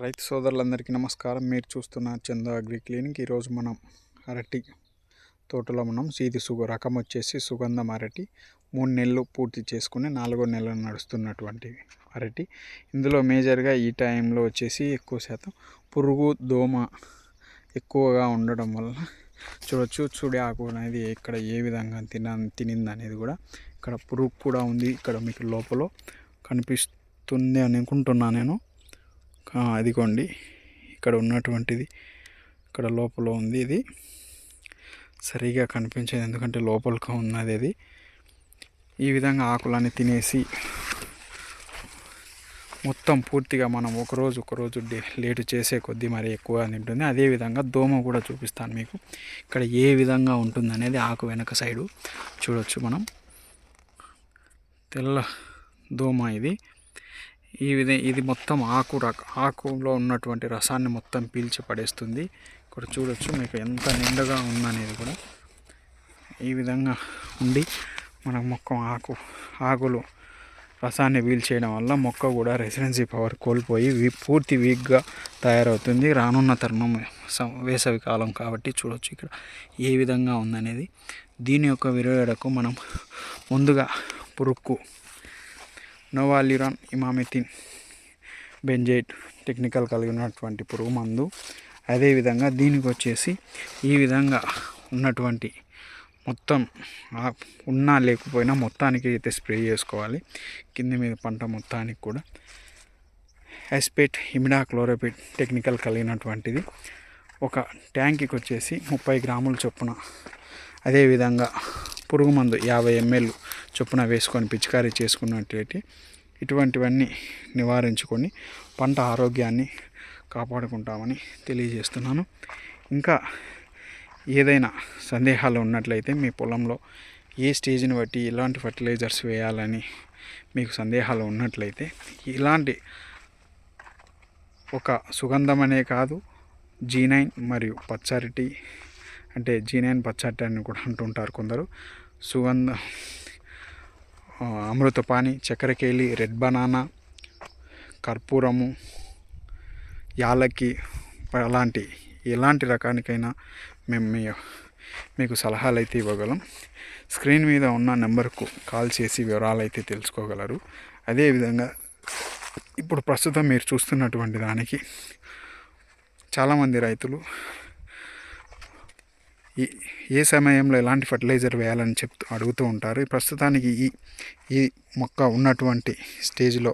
రైతు సోదరులందరికీ నమస్కారం. మీరు చూస్తున్న చందు అగ్రి క్లినిక్. ఈరోజు మనం అరటి తోటలో మనం ఇది రకం వచ్చేసి సుగంధం అరటి. 3 నెలలు పూర్తి చేసుకుని 4వ నెల నడుస్తున్నటువంటి అరటి. ఇందులో మేజర్గా ఈ టైంలో వచ్చేసి ఎక్కువ శాతం పురుగు దోమ ఎక్కువగా ఉండడం వల్ల చూడే ఆకు అనేది ఇక్కడ ఏ విధంగా తినింది అనేది కూడా ఇక్కడ పురుగు కూడా ఉంది. ఇక్కడ మీకు లోపల కనిపిస్తుంది అనుకుంటున్నా నేను. అదిగోండి ఇక్కడ ఉన్నటువంటిది ఇక్కడ లోపల ఉంది. ఇది సరిగా కనిపించేది ఎందుకంటే లోపలికి ఉన్నది. అది ఈ విధంగా ఆకులని తినేసి మొత్తం పూర్తిగా మనం ఒకరోజు లేటు చేసే కొద్దీ మరి ఎక్కువ తింటుంది. అదేవిధంగా దోమ కూడా చూపిస్తాను మీకు. ఇక్కడ ఏ విధంగా ఉంటుంది అనేది ఆకు వెనక సైడు చూడవచ్చు మనం. తెల్ల దోమ ఇది మొత్తం ఆకులో ఉన్నటువంటి రసాన్ని మొత్తం పీల్చి పడేస్తుంది. ఇక్కడ చూడొచ్చు మీకు ఎంత నిండుగా ఉందనేది కూడా. ఈ విధంగా ఉండి మన ఆకులు రసాన్ని పీల్చేయడం వల్ల మొక్క కూడా రెసిడెన్సీ పవర్ కోల్పోయి పూర్తి వీక్గా తయారవుతుంది. రానున్న తరుణం వేసవి కాలం కాబట్టి చూడొచ్చు ఇక్కడ ఏ విధంగా ఉందనేది. దీని యొక్క విరగడకు మనం ముందుగా పురుక్కు నోవాల్యురాన్ ఇమామెథిన్ బెంజైట్ టెక్నికల్ కలిగినటువంటి పురుగు మందు. అదేవిధంగా దీనికి వచ్చేసి ఈ విధంగా ఉన్నటువంటి మొత్తం ఉన్నా లేకపోయినా మొత్తానికి అయితే స్ప్రే చేసుకోవాలి. కింది మీద పంట మొత్తానికి కూడా ఎస్పేట్ ఇమిడాక్లోరోపిడ్ టెక్నికల్ కలిగినటువంటిది ఒక ట్యాంక్కి వచ్చేసి 30 గ్రాముల చొప్పున. అదేవిధంగా పురుగు మందు 50 ml చొప్పున వేసుకొని పిచికారీ చేసుకున్నట్లయితే ఇటువంటివన్నీ నివారించుకొని పంట ఆరోగ్యాన్ని కాపాడుకుంటామని తెలియజేస్తున్నాను. ఇంకా ఏదైనా సందేహాలు ఉన్నట్లయితే మీ పొలంలో ఏ స్టేజ్ని బట్టి ఎలాంటి ఫర్టిలైజర్స్ వేయాలని మీకు సందేహాలు ఉన్నట్లయితే ఇలాంటి ఒక సుగంధమనే కాదు, G9 మరియు పచ్చరటి అంటే G9 పచ్చరటి అని కూడా అంటుంటారు కొందరు. అమృతపాణి, చక్కెరకేళి, రెడ్ బనానా, కర్పూరము, యాలకి ఎలాంటి రకానికైనా మేము మీకు సలహాలు అయితే ఇవ్వగలం. స్క్రీన్ మీద ఉన్న నెంబర్కు కాల్ చేసి వివరాలు అయితే తెలుసుకోగలరు. అదేవిధంగా ఇప్పుడు ప్రస్తుతం మీరు చూస్తున్నటువంటి దానికి చాలామంది రైతులు ఏ సమయంలో ఎలాంటి ఫర్టిలైజర్ వేయాలని అడుగుతూ ఉంటారు. ప్రస్తుతానికి ఈ మొక్క ఉన్నటువంటి స్టేజ్లో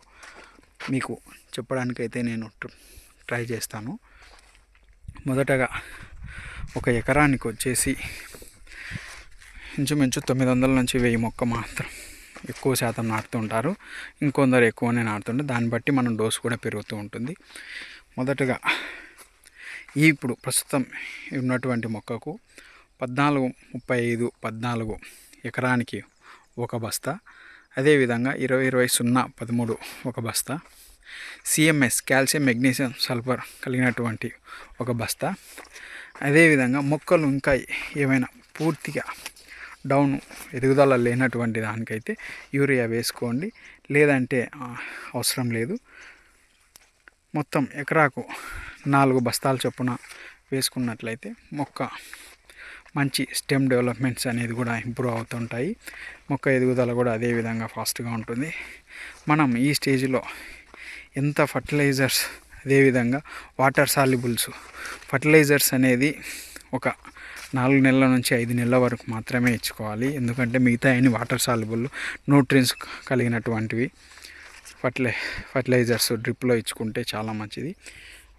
మీకు చెప్పడానికైతే నేను ట్రై చేస్తాను. మొదటగా ఒక ఎకరానికి వచ్చేసి ఇంచుమించు 900 నుంచి 1000 మొక్క మాత్రం ఎక్కువ శాతం నాటుతుంటారు. ఇంకొందరు ఎక్కువనే నాటుతుంటారు. దాన్ని బట్టి మనం డోసు కూడా పెరుగుతూ ఉంటుంది. మొదటగా ఇప్పుడు ప్రస్తుతం ఉన్నటువంటి మొక్కకు 14-35-14 ఎకరానికి ఒక బస్తా. అదేవిధంగా 20-20-0-13 ఒక బస్తా. CMS కాల్షియం మెగ్నీషియం సల్ఫర్ కలిగినటువంటి ఒక బస్తా. అదేవిధంగా మొక్కలు ఇంకా ఏమైనా పూర్తిగా డౌన్ ఎదుగుదల లేనటువంటి దానికైతే యూరియా వేసుకోండి, లేదంటే అవసరం లేదు. మొత్తం ఎకరాకు 4 బస్తాల చొప్పున వేసుకున్నట్లయితే మొక్క మంచి స్టెమ్ డెవలప్మెంట్స్ అనేది కూడా ఇంప్రూవ్ అవుతుంటాయి. మొక్క ఎదుగుదల కూడా అదేవిధంగా ఫాస్ట్గా ఉంటుంది. మనం ఈ స్టేజ్లో ఎంత ఫర్టిలైజర్స్, అదేవిధంగా వాటర్ సాల్యుబుల్స్ ఫర్టిలైజర్స్ అనేది ఒక 4 నెలల నుంచి 5 నెలల వరకు మాత్రమే ఇచ్చుకోవాలి. ఎందుకంటే మిగతా అన్ని వాటర్ సాల్యుబుల్ న్యూట్రియన్స్ కలిగినటువంటివి ఫర్టిలైజర్స్ డ్రిప్లో ఇచ్చుకుంటే చాలా మంచిది.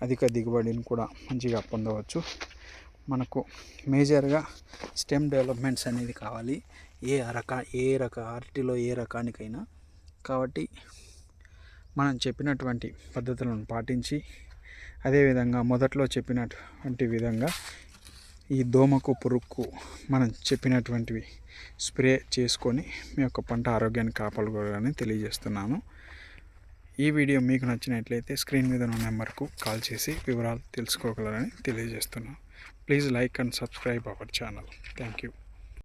అధిక దిగుబడిని కూడా మంచిగా పొందవచ్చు. మనకు మేజర్గా స్టెమ్ డెవలప్మెంట్స్ అనేది కావాలి ఏ అరటిలో ఏ రకానికైనా. కాబట్టి మనం చెప్పినటువంటి పద్ధతులను పాటించి, అదేవిధంగా మొదట్లో చెప్పినటువంటి విధంగా ఈ దోమకు పురుగుకు మనం చెప్పినటువంటివి స్ప్రే చేసుకొని మీ యొక్క పంట ఆరోగ్యాన్ని కాపాడుకోవాలని తెలియజేస్తున్నాను. ఈ వీడియో మీకు నచ్చినట్లయితే స్క్రీన్ మీద ఉన్న నెంబర్కు కాల్ చేసి వివరాలు తెలుసుకోగలరని తెలియజేస్తున్నాను. Please like and subscribe our channel. Thank you.